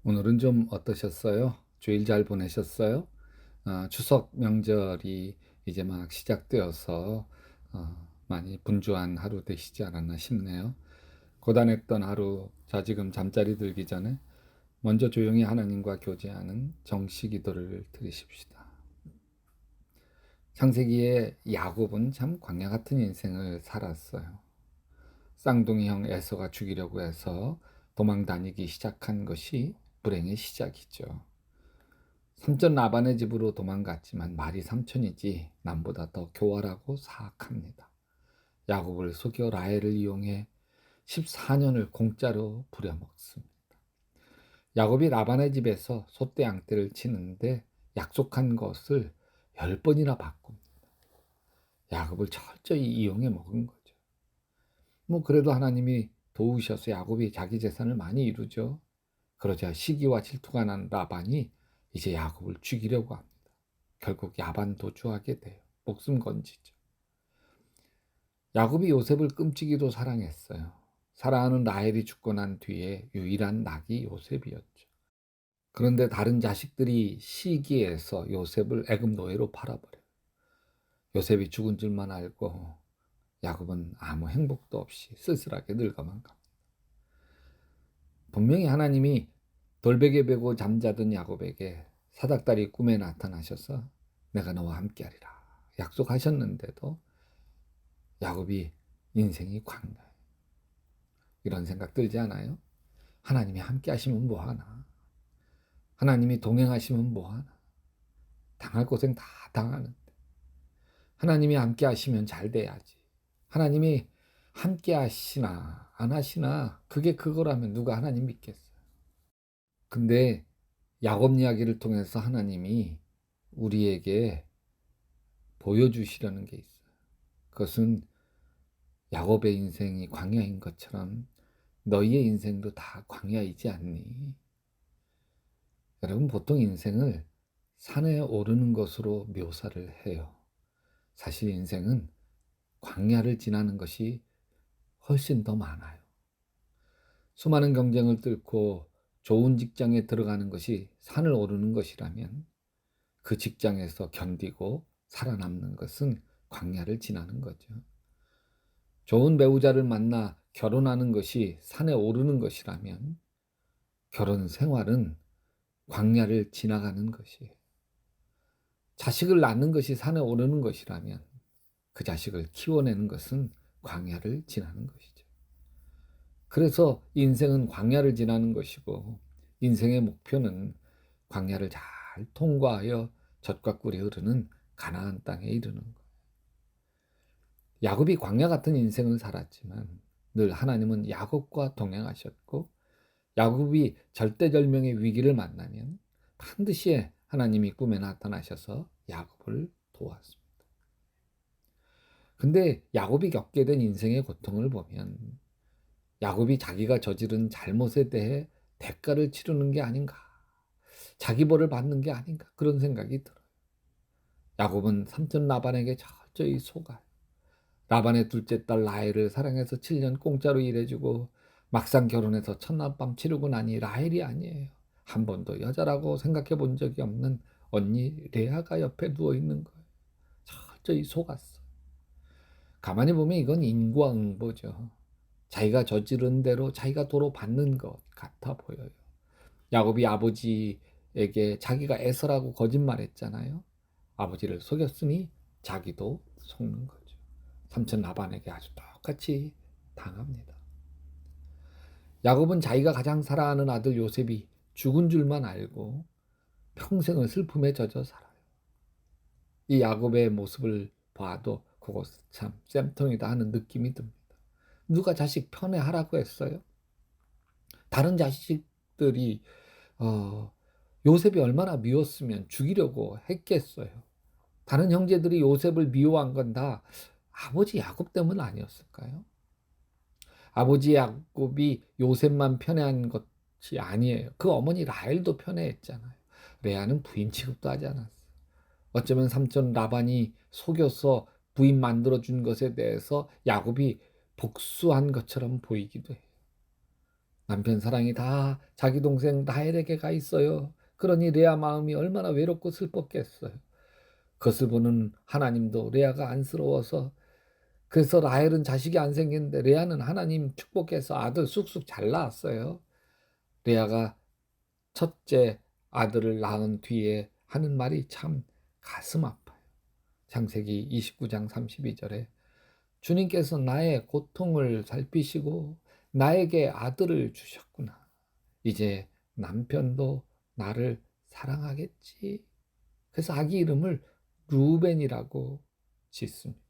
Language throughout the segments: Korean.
오늘은 좀 어떠셨어요? 주일 잘 보내셨어요? 추석 명절이 이제 막 시작되어서 많이 분주한 하루 되시지 않았나 싶네요. 고단했던 하루, 자 지금 잠자리 들기 전에 먼저 조용히 하나님과 교제하는 정시 기도를 드리십시다. 창세기에 야곱은 참 광야 같은 인생을 살았어요. 쌍둥이 형 에서가 죽이려고 해서 도망 다니기 시작한 것이 불행의 시작이죠. 삼촌 라반의 집으로 도망갔지만 말이 삼촌이지 남보다 더 교활하고 사악합니다. 야곱을 속여 라헬을 이용해 14년을 공짜로 부려먹습니다. 야곱이 라반의 집에서 소떼 양떼를 치는데 약속한 것을 10번이나 바꿉니다. 야곱을 철저히 이용해 먹은 거죠. 그래도 하나님이 도우셔서 야곱이 자기 재산을 많이 이루죠. 그러자 시기와 질투가 난 라반이 이제 야곱을 죽이려고 합니다. 결국 야반 도주하게 돼요. 목숨 건지죠. 야곱이 요셉을 끔찍이도 사랑했어요. 사랑하는 라헬이 죽고 난 뒤에 유일한 낙이 요셉이었죠. 그런데 다른 자식들이 시기해서 요셉을 애굽 노예로 팔아버려요. 요셉이 죽은 줄만 알고 야곱은 아무 행복도 없이 쓸쓸하게 늙어만 갑니다. 분명히 하나님이 돌베개 베고 잠자던 야곱에게 사닥다리 꿈에 나타나셔서 내가 너와 함께하리라 약속하셨는데도 야곱이 인생이 광야예요. 이런 생각 들지 않아요? 하나님이 함께 하시면 뭐하나? 하나님이 동행하시면 뭐하나? 당할 고생 다 당하는데 하나님이 함께 하시면 잘 돼야지. 하나님이 함께 하시나 안 하시나 그게 그거라면 누가 하나님 믿겠어요? 근데 야곱 이야기를 통해서 하나님이 우리에게 보여주시려는 게 있어요. 그것은 야곱의 인생이 광야인 것처럼 너희의 인생도 다 광야이지 않니? 여러분 보통 인생을 산에 오르는 것으로 묘사를 해요. 사실 인생은 광야를 지나는 것이 훨씬 더 많아요. 수많은 경쟁을 뚫고 좋은 직장에 들어가는 것이 산을 오르는 것이라면 그 직장에서 견디고 살아남는 것은 광야를 지나는 거죠. 좋은 배우자를 만나 결혼하는 것이 산에 오르는 것이라면 결혼 생활은 광야를 지나가는 것이에요. 자식을 낳는 것이 산에 오르는 것이라면 그 자식을 키워내는 것은 광야를 지나는 것이죠. 그래서 인생은 광야를 지나는 것이고 인생의 목표는 광야를 잘 통과하여 젖과 꿀이 흐르는 가나안 땅에 이르는 거예요. 야곱이 광야 같은 인생을 살았지만 늘 하나님은 야곱과 동행하셨고 야곱이 절대절명의 위기를 만나면 반드시 하나님이 꿈에 나타나셔서 야곱을 도왔습니다. 근데 야곱이 겪게 된 인생의 고통을 보면 야곱이 자기가 저지른 잘못에 대해 대가를 치르는 게 아닌가, 자기 벌을 받는 게 아닌가 그런 생각이 들어요. 야곱은 삼촌 라반에게 철저히 속아요. 라반의 둘째 딸 라헬을 사랑해서 7년 공짜로 일해주고 막상 결혼해서 첫날 밤 치르고 나니 라헬이 아니에요. 한 번도 여자라고 생각해 본 적이 없는 언니 레아가 옆에 누워 있는 거예요. 철저히 속았어. 가만히 보면 이건 인과응보죠. 자기가 저지른 대로 자기가 도로 받는 것 같아 보여요. 야곱이 아버지에게 자기가 에서라고 거짓말했잖아요. 아버지를 속였으니 자기도 속는 거죠. 삼촌 라반에게 아주 똑같이 당합니다. 야곱은 자기가 가장 사랑하는 아들 요셉이 죽은 줄만 알고 평생을 슬픔에 젖어 살아요. 이 야곱의 모습을 봐도 그거 참 쌤통이다 하는 느낌이 듭니다. 누가 자식 편애하라고 했어요? 다른 자식들이 요셉이 얼마나 미웠으면 죽이려고 했겠어요. 다른 형제들이 요셉을 미워한 건 다 아버지 야곱 때문 아니었을까요? 아버지 야곱이 요셉만 편애한 것이 아니에요. 그 어머니 라헬도 편애했잖아요. 레아는 부인 취급도 하지 않았어요. 어쩌면 삼촌 라반이 속여서 부인 만들어준 것에 대해서 야곱이 복수한 것처럼 보이기도 해요. 남편 사랑이 다 자기 동생 라헬에게 가 있어요. 그러니 레아 마음이 얼마나 외롭고 슬펐겠어요. 그것을 보는 하나님도 레아가 안쓰러워서, 그래서 라헬은 자식이 안 생겼는데 레아는 하나님 축복해서 아들 쑥쑥 잘 낳았어요. 레아가 첫째 아들을 낳은 뒤에 하는 말이 참 가슴 아파요. 창세기 29장 32절에 주님께서 나의 고통을 살피시고 나에게 아들을 주셨구나. 이제 남편도 나를 사랑하겠지. 그래서 아기 이름을 루벤이라고 짓습니다.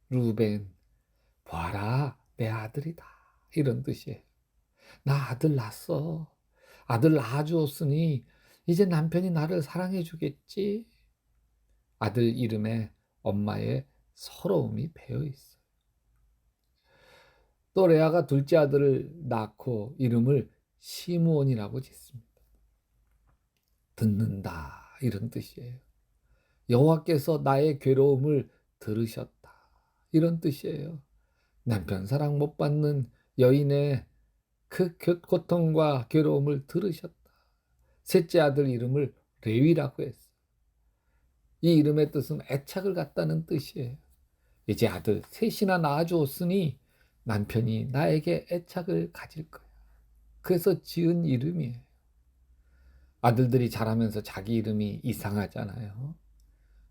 루벤, 봐라, 내 아들이다. 이런 뜻이에요. 나 아들 낳았어. 아들 낳아주었으니 이제 남편이 나를 사랑해 주겠지. 아들 이름에 엄마의 서러움이 배어 있어요. 또 레아가 둘째 아들을 낳고 이름을 시므온이라고 짓습니다. 듣는다, 이런 뜻이에요. 여호와께서 나의 괴로움을 들으셨다, 이런 뜻이에요. 남편 사랑 못 받는 여인의 그 고통과 괴로움을 들으셨다. 셋째 아들 이름을 레위라고 했어요. 이 이름의 뜻은 애착을 갖다는 뜻이에요. 이제 아들 셋이나 낳아주었으니 남편이 나에게 애착을 가질 거야. 그래서 지은 이름이에요. 아들들이 자라면서 자기 이름이 이상하잖아요.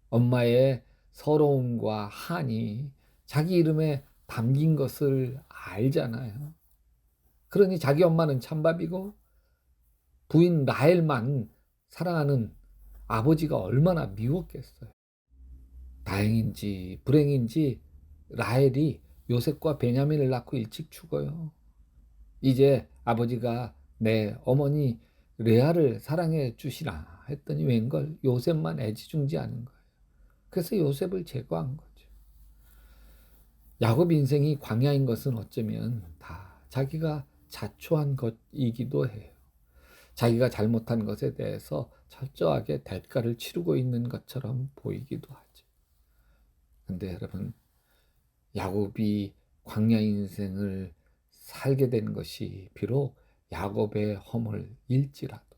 엄마의 서러움과 한이 자기 이름에 담긴 것을 알잖아요. 그러니 자기 엄마는 찬밥이고 부인 라헬만 사랑하는 아버지가 얼마나 미웠겠어요. 다행인지 불행인지 라헬이 요셉과 베냐민을 낳고 일찍 죽어요. 이제 아버지가 내 어머니 레아를 사랑해 주시라 했더니 웬걸 요셉만 애지중지하는 거예요. 그래서 요셉을 제거한 거죠. 야곱 인생이 광야인 것은 어쩌면 다 자기가 자초한 것이기도 해요. 자기가 잘못한 것에 대해서 철저하게 대가를 치르고 있는 것처럼 보이기도 하죠. 근데 여러분, 야곱이 광야 인생을 살게 된 것이 비록 야곱의 허물일지라도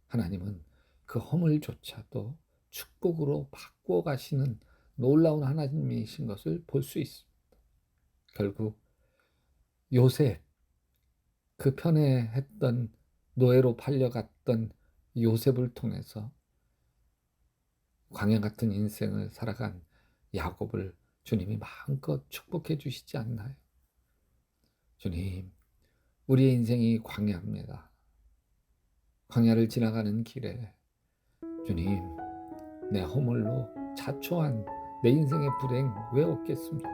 하나님은 그 허물조차도 축복으로 바꾸어 가시는 놀라운 하나님이신 것을 볼 수 있습니다. 결국 요셉, 그 편애했던 노예로 팔려갔던 요셉을 통해서 광야 같은 인생을 살아간 야곱을 주님이 마음껏 축복해 주시지 않나요? 주님, 우리의 인생이 광야입니다. 광야를 지나가는 길에 주님, 내 허물로 자초한 내 인생의 불행 왜 없겠습니까?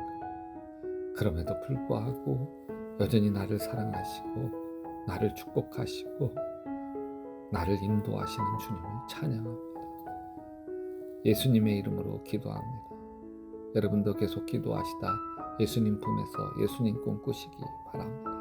그럼에도 불구하고 여전히 나를 사랑하시고 나를 축복하시고 나를 인도하시는 주님을 찬양합니다. 예수님의 이름으로 기도합니다. 여러분도 계속 기도하시다 예수님 품에서 예수님 꿈꾸시기 바랍니다.